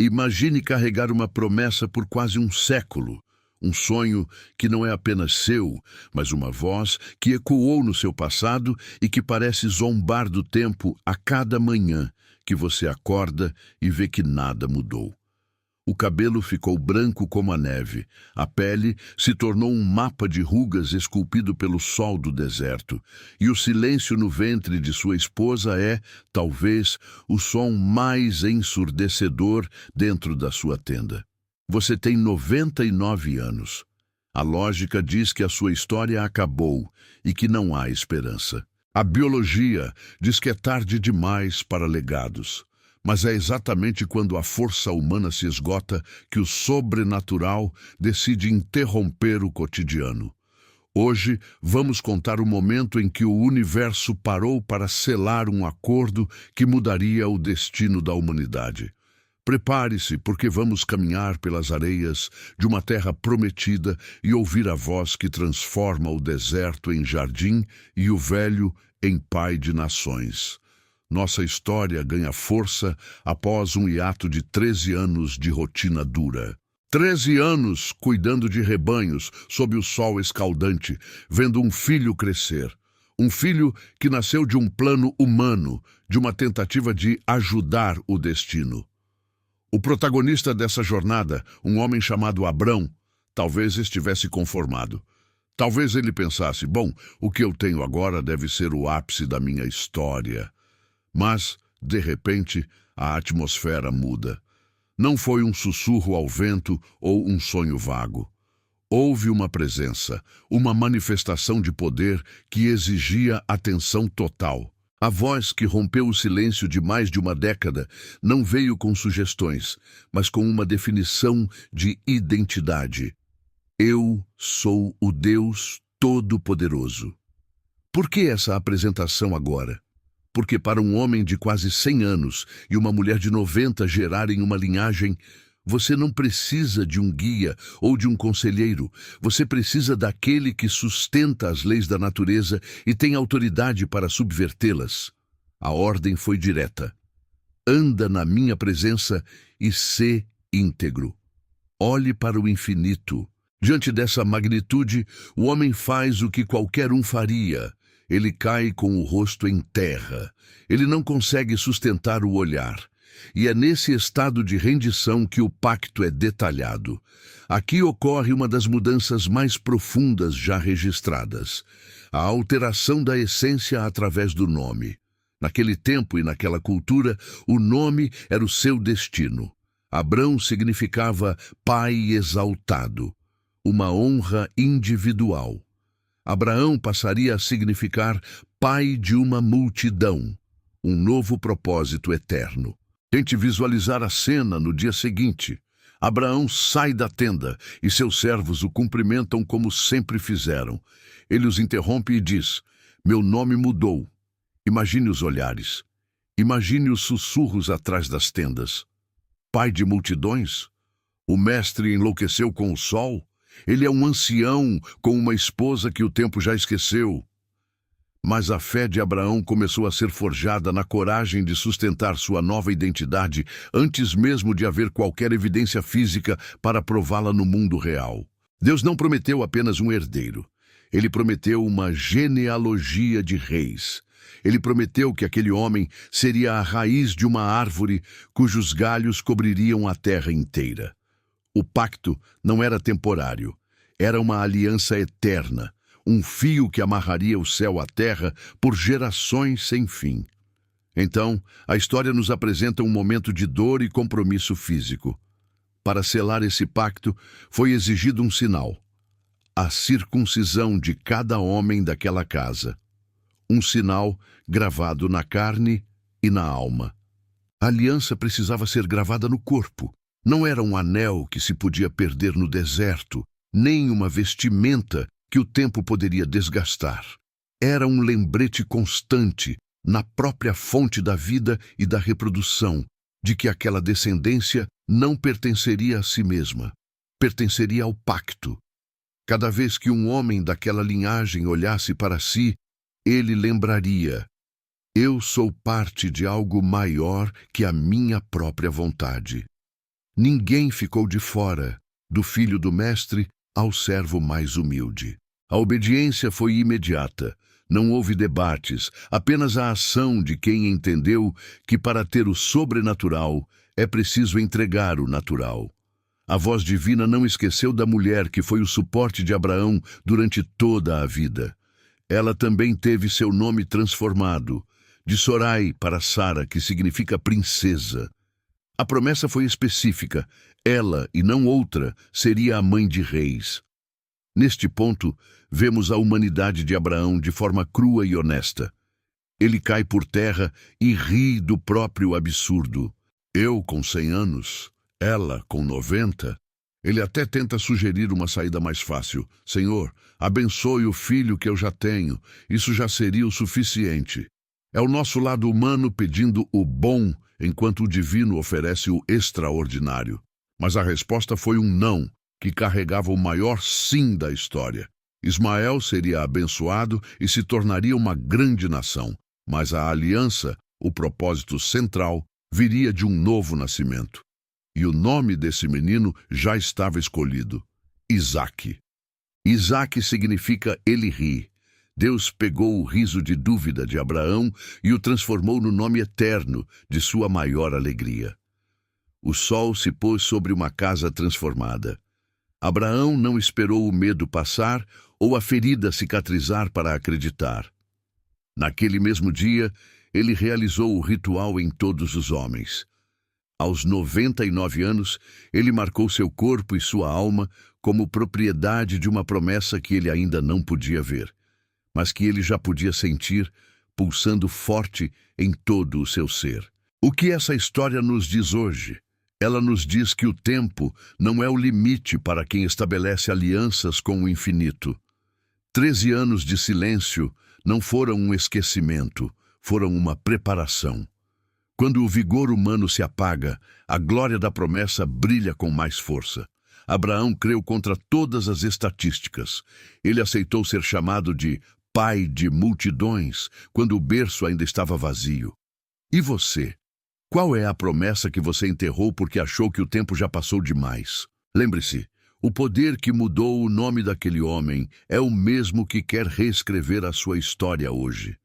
Imagine carregar uma promessa por quase um século. Um sonho que não é apenas seu, mas uma voz que ecoou no seu passado e que parece zombar do tempo a cada manhã que você acorda e vê que nada mudou. O cabelo ficou branco como a neve, a pele se tornou um mapa de rugas esculpido pelo sol do deserto, e o silêncio no ventre de sua esposa é, talvez, o som mais ensurdecedor dentro da sua tenda. Você tem 99 anos. A lógica diz que a sua história acabou e que não há esperança. A biologia diz que é tarde demais para legados. Mas é exatamente quando a força humana se esgota que o sobrenatural decide interromper o cotidiano. Hoje, vamos contar o momento em que o universo parou para selar um acordo que mudaria o destino da humanidade. Prepare-se, porque vamos caminhar pelas areias de uma terra prometida e ouvir a voz que transforma o deserto em jardim e o velho em pai de nações. Nossa história ganha força após um hiato de 13 anos de rotina dura. 13 anos cuidando de rebanhos sob o sol escaldante, vendo um filho crescer. Um filho que nasceu de um plano humano, de uma tentativa de ajudar o destino. O protagonista dessa jornada, um homem chamado Abrão, talvez estivesse conformado. Talvez ele pensasse, bom, o que eu tenho agora deve ser o ápice da minha história. Mas, de repente, a atmosfera muda. Não foi um sussurro ao vento ou um sonho vago. Houve uma presença, uma manifestação de poder que exigia atenção total. A voz que rompeu o silêncio de mais de uma década não veio com sugestões, mas com uma definição de identidade. Eu sou o Deus Todo-Poderoso. Por que essa apresentação agora? Porque para um homem de quase 100 anos e uma mulher de 90 gerarem uma linhagem, você não precisa de um guia ou de um conselheiro. Você precisa daquele que sustenta as leis da natureza e tem autoridade para subvertê-las. A ordem foi direta. Anda na minha presença e sê íntegro. Olhe para o infinito. Diante dessa magnitude, o homem faz o que qualquer um faria. Ele cai com o rosto em terra. Ele não consegue sustentar o olhar. E é nesse estado de rendição que o pacto é detalhado. Aqui ocorre uma das mudanças mais profundas já registradas. A alteração da essência através do nome. Naquele tempo e naquela cultura, o nome era o seu destino. Abrão significava pai exaltado, uma honra individual. Abraão passaria a significar pai de uma multidão, um novo propósito eterno. Tente visualizar a cena no dia seguinte. Abraão sai da tenda e seus servos o cumprimentam como sempre fizeram. Ele os interrompe e diz, meu nome mudou. Imagine os olhares. Imagine os sussurros atrás das tendas. Pai de multidões? O mestre enlouqueceu com o sol? Ele é um ancião com uma esposa que o tempo já esqueceu. Mas a fé de Abraão começou a ser forjada na coragem de sustentar sua nova identidade antes mesmo de haver qualquer evidência física para prová-la no mundo real. Deus não prometeu apenas um herdeiro. Ele prometeu uma genealogia de reis. Ele prometeu que aquele homem seria a raiz de uma árvore cujos galhos cobririam a terra inteira. O pacto não era temporário. Era uma aliança eterna. Um fio que amarraria o céu à terra por gerações sem fim. Então, a história nos apresenta um momento de dor e compromisso físico. Para selar esse pacto, foi exigido um sinal: a circuncisão de cada homem daquela casa. Um sinal gravado na carne e na alma. A aliança precisava ser gravada no corpo. Não era um anel que se podia perder no deserto, nem uma vestimenta que o tempo poderia desgastar. Era um lembrete constante, na própria fonte da vida e da reprodução, de que aquela descendência não pertenceria a si mesma, pertenceria ao pacto. Cada vez que um homem daquela linhagem olhasse para si, ele lembraria: eu sou parte de algo maior que a minha própria vontade. Ninguém ficou de fora, do filho do mestre ao servo mais humilde. A obediência foi imediata. Não houve debates, apenas a ação de quem entendeu que para ter o sobrenatural é preciso entregar o natural. A voz divina não esqueceu da mulher que foi o suporte de Abraão durante toda a vida. Ela também teve seu nome transformado, de Sorai para Sara, que significa princesa. A promessa foi específica. Ela, e não outra, seria a mãe de reis. Neste ponto, vemos a humanidade de Abraão de forma crua e honesta. Ele cai por terra e ri do próprio absurdo. Eu com 100 anos, ela com 90. Ele até tenta sugerir uma saída mais fácil. Senhor, abençoe o filho que eu já tenho. Isso já seria o suficiente. É o nosso lado humano pedindo o bom, enquanto o divino oferece o extraordinário. Mas a resposta foi um não, que carregava o maior sim da história. Ismael seria abençoado e se tornaria uma grande nação, mas a aliança, o propósito central, viria de um novo nascimento. E o nome desse menino já estava escolhido: Isaque. Isaque significa ele ri. Deus pegou o riso de dúvida de Abraão e o transformou no nome eterno de sua maior alegria. O sol se pôs sobre uma casa transformada. Abraão não esperou o medo passar ou a ferida cicatrizar para acreditar. Naquele mesmo dia, ele realizou o ritual em todos os homens. Aos 99 anos, ele marcou seu corpo e sua alma como propriedade de uma promessa que ele ainda não podia ver, mas que ele já podia sentir, pulsando forte em todo o seu ser. O que essa história nos diz hoje? Ela nos diz que o tempo não é o limite para quem estabelece alianças com o infinito. 13 anos de silêncio não foram um esquecimento, foram uma preparação. Quando o vigor humano se apaga, a glória da promessa brilha com mais força. Abraão creu contra todas as estatísticas. Ele aceitou ser chamado de pai de multidões, quando o berço ainda estava vazio. E você? Qual é a promessa que você enterrou porque achou que o tempo já passou demais? Lembre-se, o poder que mudou o nome daquele homem é o mesmo que quer reescrever a sua história hoje.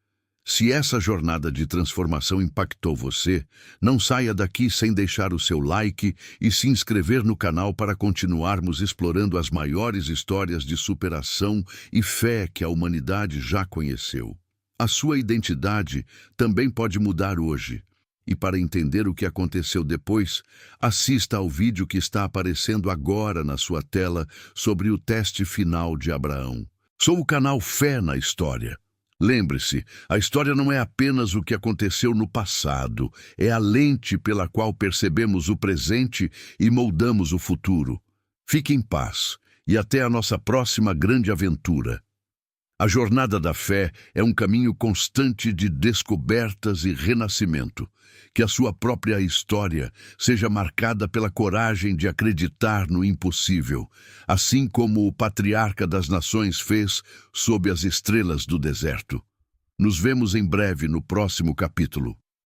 Se essa jornada de transformação impactou você, não saia daqui sem deixar o seu like e se inscrever no canal para continuarmos explorando as maiores histórias de superação e fé que a humanidade já conheceu. A sua identidade também pode mudar hoje. E para entender o que aconteceu depois, assista ao vídeo que está aparecendo agora na sua tela sobre o teste final de Abraão. Sou o canal Fé na História. Lembre-se, a história não é apenas o que aconteceu no passado, é a lente pela qual percebemos o presente e moldamos o futuro. Fique em paz e até a nossa próxima grande aventura. A jornada da fé é um caminho constante de descobertas e renascimento. Que a sua própria história seja marcada pela coragem de acreditar no impossível, assim como o patriarca das nações fez sob as estrelas do deserto. Nos vemos em breve no próximo capítulo.